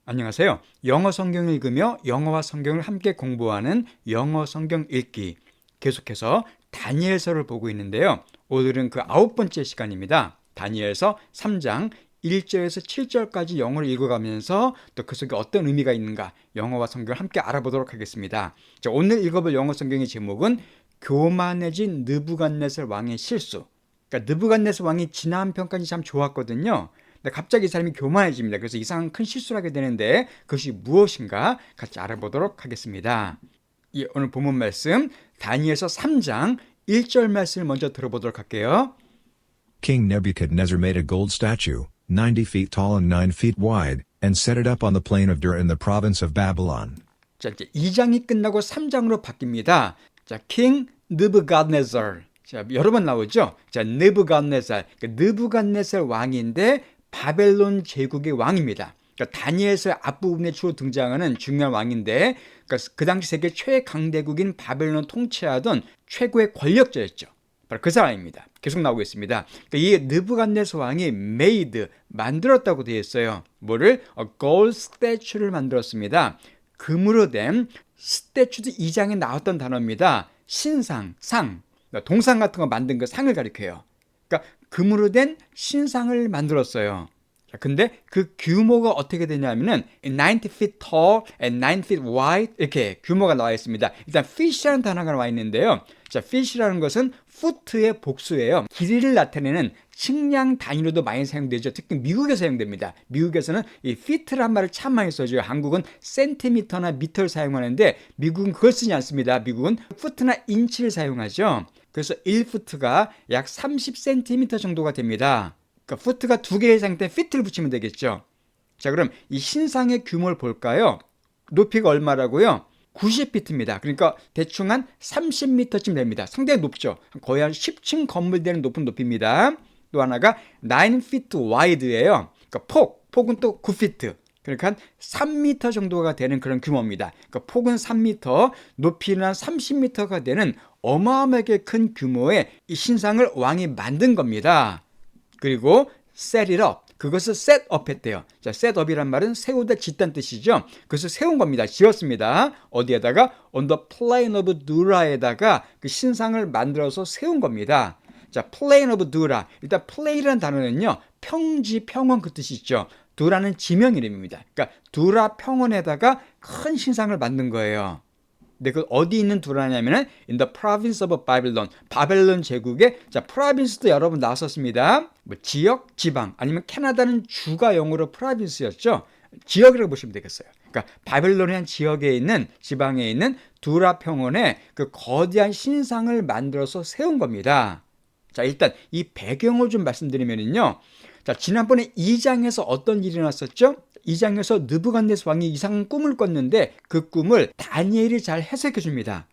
안녕하세요. 영어 성경을 읽으며 영어와 성경을 함께 공부하는 영어 성경 읽기. 계속해서 다니엘서를 보고 있는데요. 오늘은 그 9번째 시간입니다. 다니엘서 3장 1절에서 7절까지 영어를 읽어가면서 또 그 속에 어떤 의미가 있는가 영어와 성경을 함께 알아보도록 하겠습니다. 자, 오늘 읽어볼 영어 성경의 제목은 교만해진 느부갓네살 왕의 실수. 그러니까 느부갓네살 왕이 지난 편까지 참 좋았거든요. 근데 갑자기 이 사람이 교만해집니다. 그래서 이상한 큰 실수를 하게 되는데 그것이 무엇인가 같이 알아보도록 하겠습니다. 오늘 본문 말씀 다니엘서 3장 1절 말씀을 먼저 들어보도록 할게요. King Nebuchadnezzar made a gold statue, 90 feet tall and 9 feet wide, and set it up on the plain of Dura in the province of Babylon. 자, 이제 2장이 끝나고 3장으로 바뀝니다. 자, King Nebuchadnezzar. 자, 여러 번 나오죠. 자, 느부갓네살. 느부갓네살 왕인데 바벨론 제국의 왕입니다. 그러니까 다니엘서 앞부분에 주로 등장하는 중요한 왕인데 그러니까 그 당시 세계 최강대국인 바벨론을 통치하던 최고의 권력자였죠. 바로 그 사람입니다. 계속 나오고 있습니다. 그러니까 이 느부갓네살 왕이 made, 만들었다고 되어 있어요. 뭐를? gold statue를 만들었습니다. 금으로 된 스태츄도 2장에 나왔던 단어입니다. 신상, 상, 동상 같은 거 만든 그 상을 가리켜요. 그러니까 금으로 된 신상을 만들었어요. 근데 그 규모가 어떻게 되냐면은 90 feet tall and 9 feet wide 이렇게 규모가 나와 있습니다. 일단 fit이라는 단어가 나와 있는데요. 자, fit이라는 것은 foot의 복수예요. 길이를 나타내는 측량 단위로도 많이 사용되죠. 특히 미국에서 사용됩니다. 미국에서는 이 feet라는 말을 참 많이 써줘요. 한국은 센티미터나 미터를 사용하는데 미국은 그걸 쓰지 않습니다. 미국은 foot나 인치를 사용하죠. 그래서 1푸트가 약 30cm 정도가 됩니다. 그러니까 푸트가 두 개의 상태에 피트를 붙이면 되겠죠. 자, 그럼 이 신상의 규모를 볼까요? 높이가 얼마라고요? 90피트입니다. 그러니까 대충 한 30m쯤 됩니다. 상당히 높죠. 거의 한 10층 건물 되는 높은 높이입니다. 또 하나가 9feet wide예요. 그러니까 폭은 또 9피트. 그러니까 한 3m 정도가 되는 그런 규모입니다. 그러니까 폭은 3m, 높이는 한 30m가 되는 어마어마하게 큰 규모의 이 신상을 왕이 만든 겁니다. 그리고 set it up. 그것을 set up 했대요. 자, set up이란 말은 세우다 짓다는 뜻이죠. 그래서 세운 겁니다. 지었습니다. 어디에다가? on the plain of Dura에다가 그 신상을 만들어서 세운 겁니다. 자, plain of Dura. 일단 plain이라는 단어는요, 평지, 평원 그 뜻이 있죠. 두라는 지명 이름입니다. 그러니까 두라 평원에다가 큰 신상을 만든 거예요. 근데 그 어디 있는 두라냐면은 in the province of Babylon. 바벨론 제국의 자, province도 여러 번 나왔었습니다. 뭐 지역, 지방 아니면 캐나다는 주가 영어로 province였죠. 지역이라고 보시면 되겠어요. 그러니까 바벨론의 한 지역에 있는 지방에 있는 두라 평원에 그 거대한 신상을 만들어서 세운 겁니다. 자, 일단 이 배경을 좀 말씀드리면은요. 자, 지난번에 2장에서 어떤 일이 났었죠? 2장에서 느부갓네살 왕이 이상한 꿈을 꿨는데 그 꿈을 다니엘이 잘 해석해 줍니다.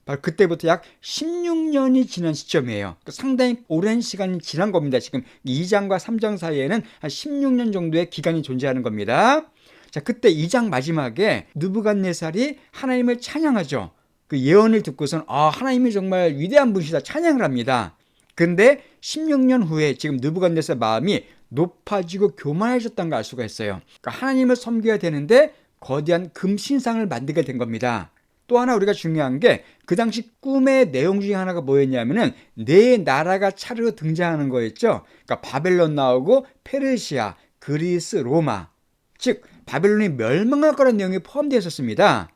바로 그때부터 약 16년이 지난 시점이에요. 상당히 오랜 시간이 지난 겁니다. 지금 2장과 3장 사이에는 한 16년 정도의 기간이 존재하는 겁니다. 자, 그때 2장 마지막에 느부갓네살이 하나님을 찬양하죠. 그 예언을 듣고선 하나님이 정말 위대한 분이시다 찬양을 합니다. 근데 16년 후에 지금 느부갓네살 마음이 높아지고 교만해졌다는 걸 알 수가 있어요. 그러니까 하나님을 섬겨야 되는데 거대한 금신상을 만들게 된 겁니다. 또 하나 우리가 중요한 게 그 당시 꿈의 내용 중에 하나가 뭐였냐면은 네 나라가 차례로 등장하는 거였죠. 그러니까 바벨론 나오고 페르시아, 그리스, 로마. 즉 바벨론이 멸망할 거라는 내용이 포함되어 있었습니다.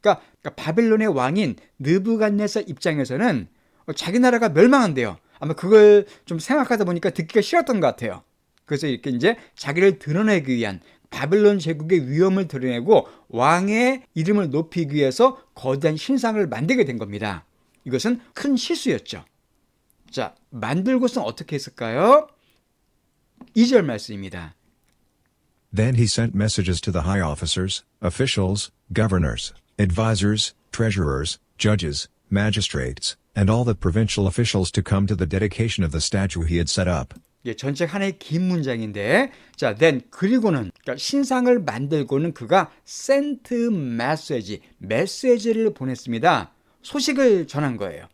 그러니까 바벨론의 왕인 느부갓네살 입장에서는 자기 나라가 멸망한대요. 아마 그걸 좀 생각하다 보니까 듣기가 싫었던 것 같아요. 그래서 이렇게 이제 자기를 드러내기 위한 바벨론 제국의 위험을 드러내고 왕의 이름을 높이기 위해서 거대한 신상을 만들게 된 겁니다. 이것은 큰 실수였죠. 자, 만들고선 어떻게 했을까요? 2절 말씀입니다. Then he sent messages to the high officers, officials, governors, advisors, treasurers, judges, magistrates, and all the provincial officials to come to the dedication of the statue he had set up. 예, 전체 하나의 긴 문장인데, 자, then 그리고는 그러니까 신상을 만들고는 그가 sent message, 메시지를 보냈습니다. 소식을 전한 거예요.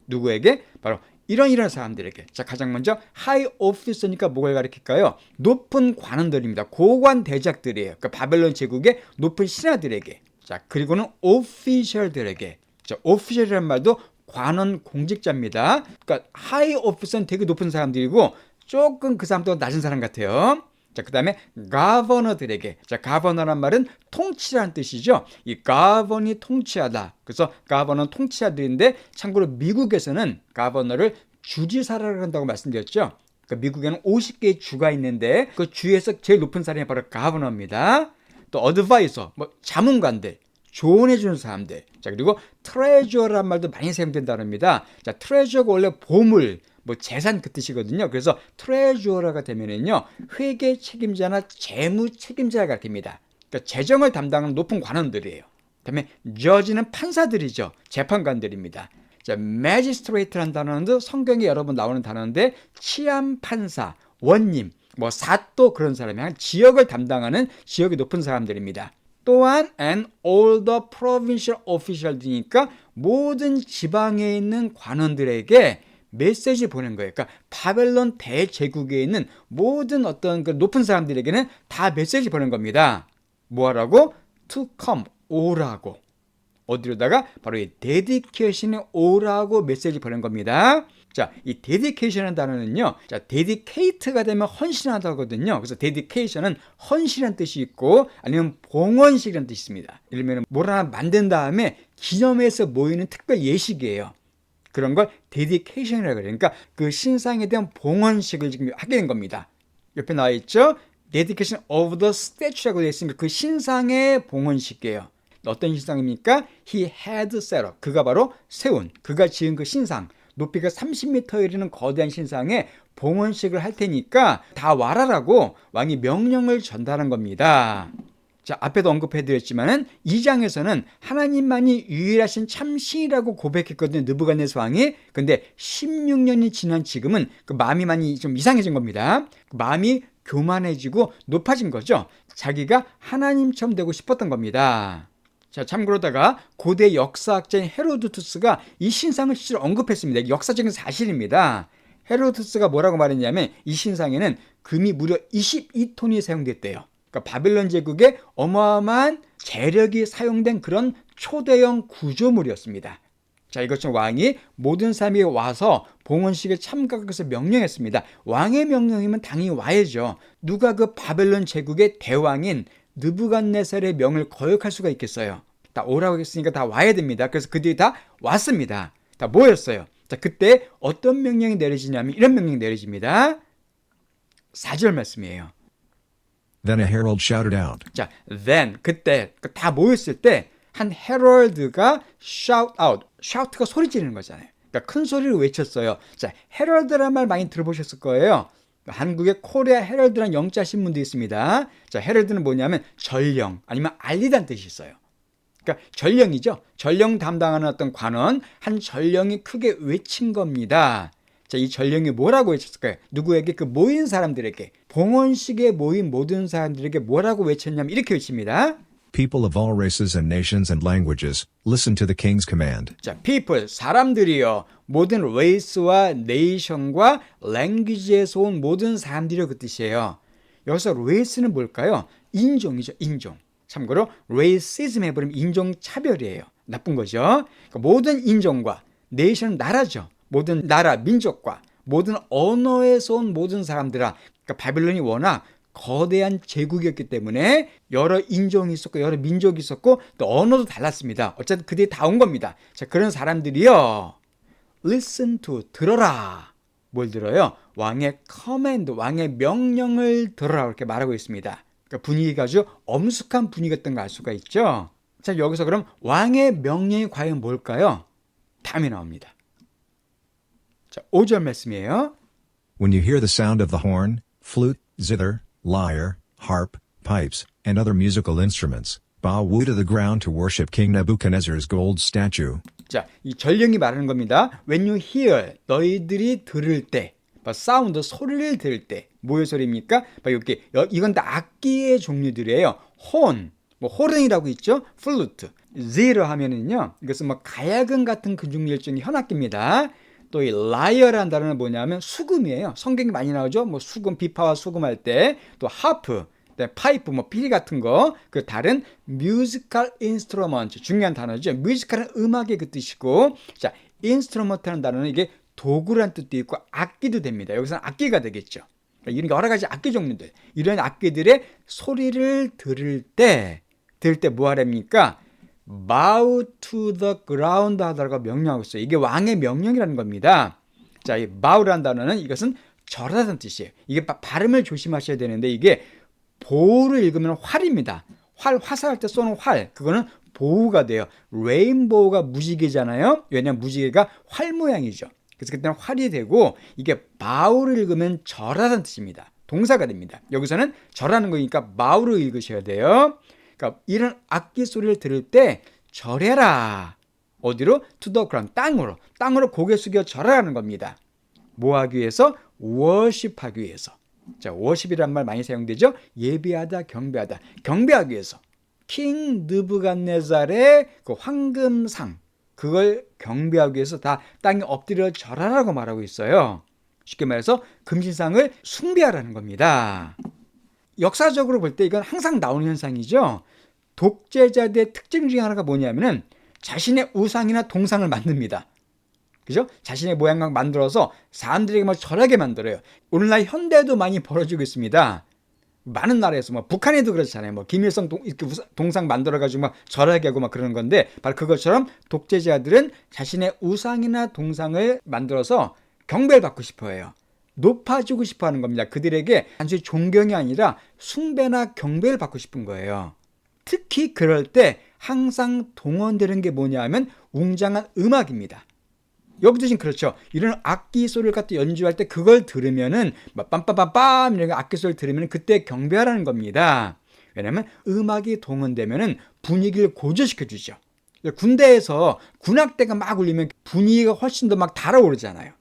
누구에게? 바로 이런 사람들에게. 자, 가장 먼저 하이 오피서니까 뭐를 가리킬까요? 높은 관원들입니다. 고관 대작들이에요. 그러니까 바벨론 제국의 높은 신하들에게. 자, 그리고는 오피셜들에게. 자, 오피셜이라는 말도 관원 공직자입니다. 그러니까 하이 오피서는 되게 높은 사람들이고 조금 그 사람보다 낮은 사람 같아요. 자, 그 다음에 가버너들에게. 자, 가버너란 말은 통치라는 뜻이죠. 이 가버니 통치하다. 그래서 가버너는 통치자들인데 참고로 미국에서는 가버너를 주지사라고 한다고 말씀드렸죠. 그러니까 미국에는 50개의 주가 있는데 그 주에서 제일 높은 사람이 바로 가버너입니다. 또 어드바이서, 뭐 자문관들, 조언해주는 사람들. 자, 그리고 트레저라는 말도 많이 사용된다고 합니다. 자, 트레저가 원래 보물, 뭐 재산 그 뜻이거든요. 그래서 트레저러가 되면은요, 회계 책임자나 재무 책임자가 가리킵니다. 그러니까 재정을 담당하는 높은 관원들이에요. 그다음에 저지는 판사들이죠. 재판관들입니다. 자, 매지스트레이트라는 단어도 성경에 여러 번 나오는 단어인데 치안 판사, 원님, 뭐 사또 그런 사람이 한 지역을 담당하는 지역이 높은 사람들입니다. 또한 and all the provincial official이니까 모든 지방에 있는 관원들에게 메시지 보낸 거예요. 그러니까 바벨론 대제국에 있는 모든 어떤 그 높은 사람들에게는 다 메시지 보낸 겁니다. 뭐하라고? To come, 오라고. 어디로다가? 바로 이 dedication에 오라고 메시지 보낸 겁니다. 자, 이 dedication이라는 단어는요, 자, dedicate가 되면 헌신하다거든요. 그래서 dedication은 헌신이라는 뜻이 있고, 아니면 봉헌식이라는 뜻이 있습니다. 예를 들면 뭘 하나 만든 다음에 기념해서 모이는 특별 예식이에요. 그런 걸 dedication이라고 그래요. 그러니까 그 신상에 대한 봉헌식을 지금 하게 된 겁니다. 옆에 나와 있죠? dedication of the statue라고 되어 있으니까 그 신상의 봉헌식이에요. 어떤 신상입니까? He had set up. 그가 바로 세운, 그가 지은 그 신상, 높이가 30m 이르는 거대한 신상에 봉헌식을 할 테니까 다 와라라고 왕이 명령을 전달한 겁니다. 자, 앞에도 언급해드렸지만은 2장에서는 하나님만이 유일하신 참신이라고 고백했거든요. 느부갓네살 왕이. 근데 16년이 지난 지금은 그 마음이 많이 좀 이상해진 겁니다. 마음이 교만해지고 높아진 거죠. 자기가 하나님처럼 되고 싶었던 겁니다. 자, 참고로다가 고대 역사학자인 헤로도투스가 이 신상을 실제로 언급했습니다. 역사적인 사실입니다. 헤로도투스가 뭐라고 말했냐면 이 신상에는 금이 무려 22톤이 사용됐대요. 그러니까 바벨론 제국의 어마어마한 재력이 사용된 그런 초대형 구조물이었습니다. 자, 이것은 왕이 모든 사람이 와서 봉헌식에 참가하기 위해서 명령했습니다. 왕의 명령이면 당연히 와야죠. 누가 그 바벨론 제국의 대왕인 느부갓네살의 명을 거역할 수가 있겠어요. 다 오라고 했으니까 다 와야 됩니다. 그래서 그들이 다 왔습니다. 다 모였어요. 자, 그때 어떤 명령이 내려지냐면 이런 명령이 내려집니다. 4절 말씀이에요. Then a herald shouted out, 자, then 그때 다 모였을 때 한 헤럴드가 shout out, shout가 소리 지르는 거잖아요. 그러니까 큰 소리를 외쳤어요. 자, 헤럴드라는 말 많이 들어보셨을 거예요. 한국에 코리아 헤럴드라는 영자 신문도 있습니다. 자, 헤럴드는 뭐냐면 전령 아니면 알리다는 뜻이 있어요. 그러니까 전령이죠. 전령 담당하는 어떤 관원, 한 전령이 크게 외친 겁니다. 자, 이 전령이 뭐라고 외쳤을까요? 누구에게? 그 모인 사람들에게, 봉헌식에 모인 모든 사람들에게 뭐라고 외쳤냐면 이렇게 외칩니다. People of all races and nations and languages, listen to the king's command. 자, people, 사람들이요. 모든 레이스와 네이션과 랭귀지에서 온 모든 사람들이요. 그 뜻이에요. 여기서 레이스는 뭘까요? 인종이죠. 인종. 참고로 레이시즘 해버리면 인종차별이에요. 나쁜 거죠. 그러니까 모든 인종과 네이션은 나라죠. 모든 나라, 민족과 모든 언어에서 온 모든 사람들아. 그러니까 바벨론이 워낙 거대한 제국이었기 때문에 여러 인종이 있었고 여러 민족이 있었고 또 언어도 달랐습니다. 어쨌든 그들이 다 온 겁니다. 자, 그런 사람들이요. Listen to, 들어라. 뭘 들어요? 왕의 command, 왕의 명령을 들어라. 이렇게 말하고 있습니다. 그러니까 분위기가 아주 엄숙한 분위기였던 걸 알 수가 있죠. 자, 여기서 그럼 왕의 명령이 과연 뭘까요? 다음에 나옵니다. 자, 5절 말씀이에요. When you hear the sound of the horn, flute, zither, lyre, harp, pipes, and other musical instruments, bow woe to the ground to worship King Nebuchadnezzar's gold statue. 자, 이 전령이 말하는 겁니다. When you hear, 너희들이 들을 때, 사운드, 소리를 들을 때, 뭐의 소리입니까? 이렇게 이건 다 악기의 종류들이에요. 혼, 뭐 호른이라고 있죠. 플루트, zither 하면은요, 이것은 뭐 가야금 같은 그 종류 일종의 현악기입니다. 또 이 liar라는 단어는 뭐냐면 수금이에요. 성경이 많이 나오죠. 뭐 수금, 비파와 수금할 때, 또 하프, 파이프, 뭐 피리 같은 거, 그 다른 musical instrument, 중요한 단어죠. 뮤지컬은 음악의 그 뜻이고, 자, instrument라는 단어는 이게 도구란 뜻도 있고 악기도 됩니다. 여기서는 악기가 되겠죠. 이런 여러 가지 악기 종류들, 이런 악기들의 소리를 들을 때 뭐 하랍니까? bow to the ground 하다가 명령하고 있어요. 이게 왕의 명령이라는 겁니다. 자, 이 bow라는 단어는 이것은 절하다는 뜻이에요. 이게 발음을 조심하셔야 되는데 이게 보우를 읽으면 활입니다. 화살할 때 쏘는 활, 그거는 보우가 돼요. 레인보우가 무지개잖아요. 왜냐하면 무지개가 활 모양이죠. 그래서 그때는 활이 되고 이게 바우를 읽으면 절하다는 뜻입니다. 동사가 됩니다. 여기서는 절하는 거니까 바우를 읽으셔야 돼요. 그러니까 이런 악기 소리를 들을 때 절해라. 어디로? To the ground, 땅으로 고개 숙여 절하라는 겁니다. 뭐 하기 위해서? worship하기 위해서. 자, worship이란 말 많이 사용되죠? 예배하다, 경배하다. 경배하기 위해서. 킹 느부갓네살의 그 황금상, 그걸 경배하기 위해서 다 땅에 엎드려 절하라고 말하고 있어요. 쉽게 말해서 금신상을 숭배하라는 겁니다. 역사적으로 볼 때 이건 항상 나오는 현상이죠. 독재자들의 특징 중에 하나가 뭐냐면은 자신의 우상이나 동상을 만듭니다. 그죠? 자신의 모양만 만들어서 사람들에게 막 절하게 만들어요. 오늘날 현대에도 많이 벌어지고 있습니다. 많은 나라에서, 뭐 북한에도 그렇잖아요. 뭐 김일성 동상 만들어가지고 막 절하게 하고 막 그러는 건데, 바로 그것처럼 독재자들은 자신의 우상이나 동상을 만들어서 경배를 받고 싶어해요. 높아지고 싶어하는 겁니다. 그들에게 단순히 존경이 아니라 숭배나 경배를 받고 싶은 거예요. 특히 그럴 때 항상 동원되는 게 뭐냐 하면 웅장한 음악입니다. 여기도 지금 그렇죠. 이런 악기 소리를 갖다 연주할 때 그걸 들으면은 막 빰빰빰빰 이런 악기 소리를 들으면 그때 경배하라는 겁니다. 왜냐하면 음악이 동원되면은 분위기를 고조시켜 주죠. 군대에서 군악대가 막 울리면 분위기가 훨씬 더 막 달아오르잖아요.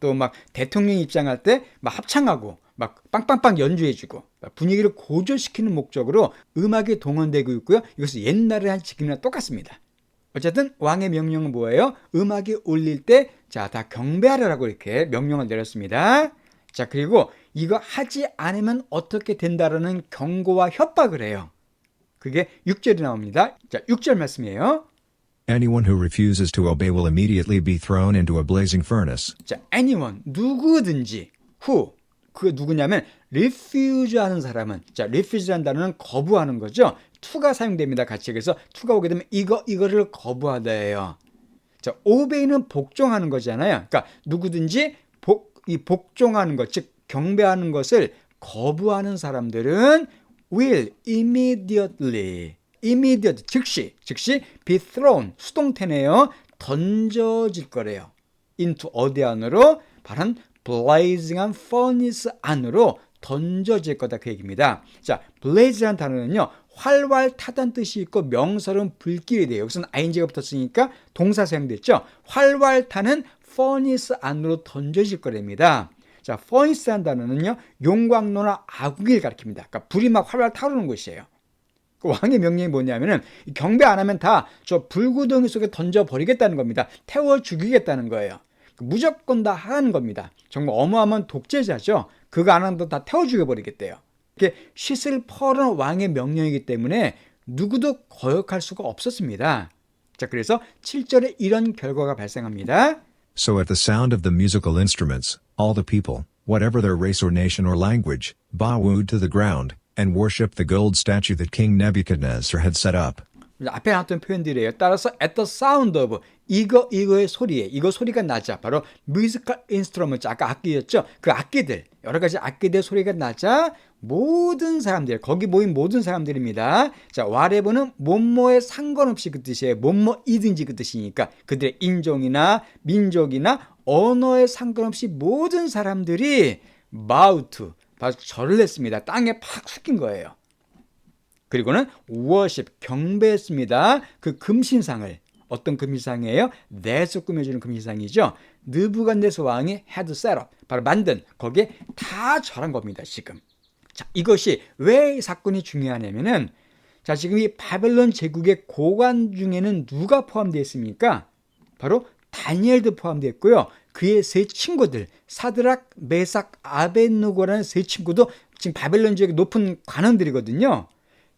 또 막 대통령 입장할 때 막 합창하고 막 빵빵빵 연주해주고 분위기를 고조시키는 목적으로 음악이 동원되고 있고요. 이것은 옛날에 한 지금이나 똑같습니다. 어쨌든 왕의 명령은 뭐예요? 음악이 울릴 때 자, 다 경배하라고 이렇게 명령을 내렸습니다. 자, 그리고 이거 하지 않으면 어떻게 된다라는 경고와 협박을 해요. 그게 6절이 나옵니다. 자, 6절 말씀이에요. Anyone who refuses to obey will immediately be thrown into a blazing furnace. 자, anyone, 누구든지, who, 그 누구냐면 refuse 하는 사람은, 자, refuse라는 단어는 거부하는 거죠. to가 사용됩니다. 같이. 그래서 to가 오게 되면 이거를 거부하다예요. 자, obey는 복종하는 거잖아요. 그러니까 누구든지 복종하는 것, 즉 경배하는 것을 거부하는 사람들은 will immediately 즉시 be thrown, 수동태네요. 던져질 거래요. into 어디 안으로? 바로 blazing한 furnace 안으로 던져질 거다, 그 얘기입니다. 자, blaze라는 단어는요, 활활 타다는 뜻이 있고 명사로는 불길이 돼요. 여기서는 ing가 붙었으니까 동사 사용됐죠. 활활 타는 furnace 안으로 던져질 거랍니다. 자, furnace라는 단어는요, 용광로나 아궁이를 가리킵니다. 그러니까 불이 막 활활 타오르는 곳이에요. 그 왕의 명령이 뭐냐면은 경배 안 하면 다 저 불구덩이 속에 던져버리겠다는 겁니다. 태워 죽이겠다는 거예요. 무조건 다 하라는 겁니다. 정말 어마어마한 독재자죠. 그거 안 하면 다 태워 죽여버리겠대요. 이게 쉿을 퍼는 왕의 명령이기 때문에 누구도 거역할 수가 없었습니다. 자, 그래서 7절에 이런 결과가 발생합니다. So at the sound of the musical instruments, all the people, whatever their race or nation or language, bowed to the ground, and worshipped the gold statue that King Nebuchadnezzar had set up. 앞에 나왔던 표현들이에요. 따라서 at the sound of 이거의 소리에, 이거 소리가 나자 바로 musical instrument, 아까 악기였죠. 그 악기들, 여러 가지 악기들 소리가 나자 모든 사람들, 거기 모인 모든 사람들입니다. 자, whatever는 뭐뭐에 상관없이 그 뜻이에요. 뭐뭐이든지 그 뜻이니까 그들의 인종이나 민족이나 언어에 상관없이 모든 사람들이 bow to, 바로 절을 했습니다. 땅에 팍 숙인 거예요. 그리고는 worship, 경배했습니다. 그 금신상을, 어떤 금신상이에요? 넷을 꾸며주는 금신상이죠. 느부갓네살 왕이 had set up, 바로 만든, 거기에 다 절한 겁니다. 지금. 자, 이것이 왜 이 사건이 중요하냐면은, 자, 지금 이 바벨론 제국의 고관 중에는 누가 포함되어 있습니까? 바로 다니엘도 포함되어 있고요. 그의 세 친구들 사드락, 메삭, 아벳느고라는 세 친구도 지금 바벨론 지역의 높은 관원들이거든요.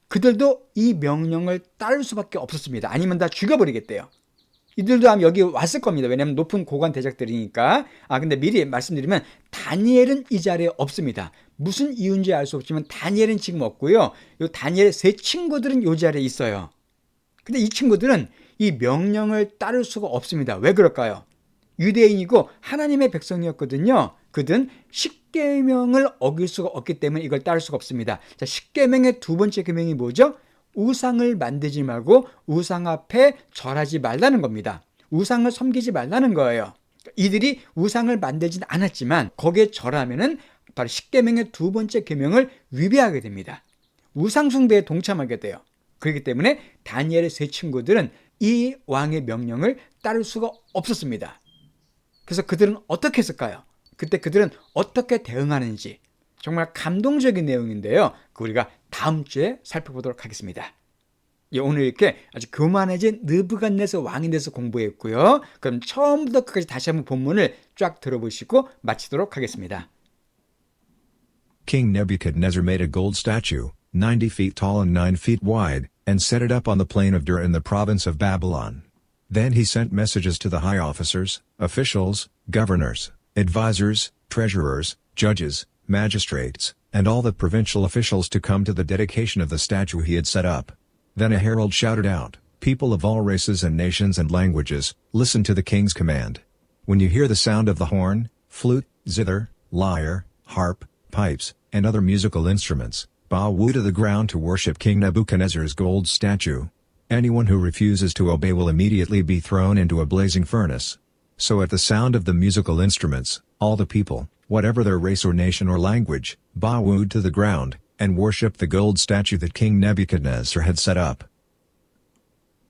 그들도 이 명령을 따를 수밖에 없었습니다. 아니면 다 죽여버리겠대요. 이들도 아마 여기 왔을 겁니다. 왜냐하면 높은 고관 대적들이니까. 근데 미리 말씀드리면 다니엘은 이 자리에 없습니다. 무슨 이유인지 알 수 없지만 다니엘은 지금 없고요. 이 다니엘의 세 친구들은 이 자리에 있어요. 근데 이 친구들은 이 명령을 따를 수가 없습니다. 왜 그럴까요? 유대인이고 하나님의 백성이었거든요. 그들은 십계명을 어길 수가 없기 때문에 이걸 따를 수가 없습니다. 자, 십계명의 두 번째 계명이 뭐죠? 우상을 만들지 말고 우상 앞에 절하지 말라는 겁니다. 우상을 섬기지 말라는 거예요. 이들이 우상을 만들진 않았지만 거기에 절하면은 바로 십계명의 두 번째 계명을 위배하게 됩니다. 우상 숭배에 동참하게 돼요. 그렇기 때문에 다니엘의 세 친구들은 이 왕의 명령을 따를 수가 없었습니다. 그래서 그들은 어떻게 했을까요? 그때 그들은 어떻게 대응하는지 정말 감동적인 내용인데요. 우리가 다음 주에 살펴보도록 하겠습니다. 오늘 이렇게 아주 교만해진 느부갓네살 왕에 대해서 공부했고요. 그럼 처음부터 끝까지 다시 한번 본문을 쫙 들어보시고 마치도록 하겠습니다. King Nebuchadnezzar made a gold statue, 90 feet tall and 9 feet wide, and set it up on the plain of Dura in the province of Babylon. Then he sent messages to the high officers, officials, governors, advisors, treasurers, judges, magistrates, and all the provincial officials to come to the dedication of the statue he had set up. Then a herald shouted out, "People of all races and nations and languages, listen to the king's command. When you hear the sound of the horn, flute, zither, lyre, harp, pipes, and other musical instruments, bow to the ground to worship King Nebuchadnezzar's gold statue. Anyone who refuses to obey will immediately be thrown into a blazing furnace." So at the sound of the musical instruments, all the people, whatever their race or nation or language, bowed to the ground, and worshipped the gold statue that King Nebuchadnezzar had set up.